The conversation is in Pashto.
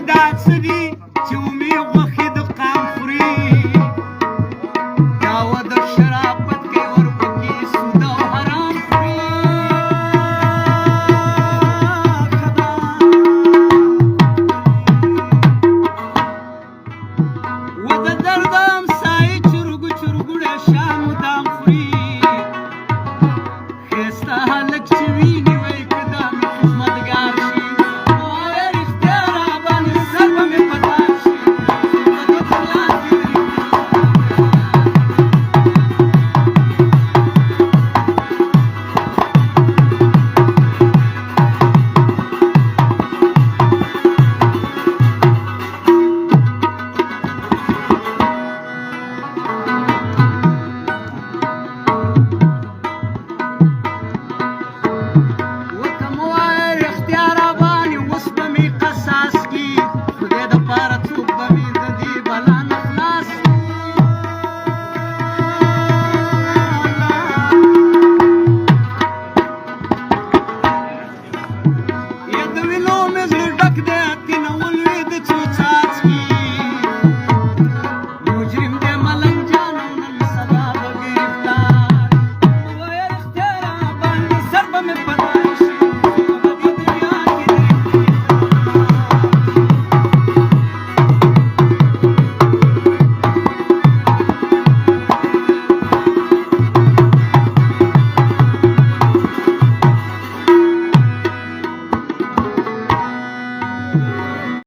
دا څه دي چې ومې غوښې د قام خوري دعوه د شرافت کوي ورپکې سود او حرام خوري و د درد امسایې چرګو چرګوړی شا مدام خوري ښایسته هلک چې ویني وایي که دا مې خدمتګار شي وایه رښتیا راباندې سر به مې په دار شي د ده په لاس کې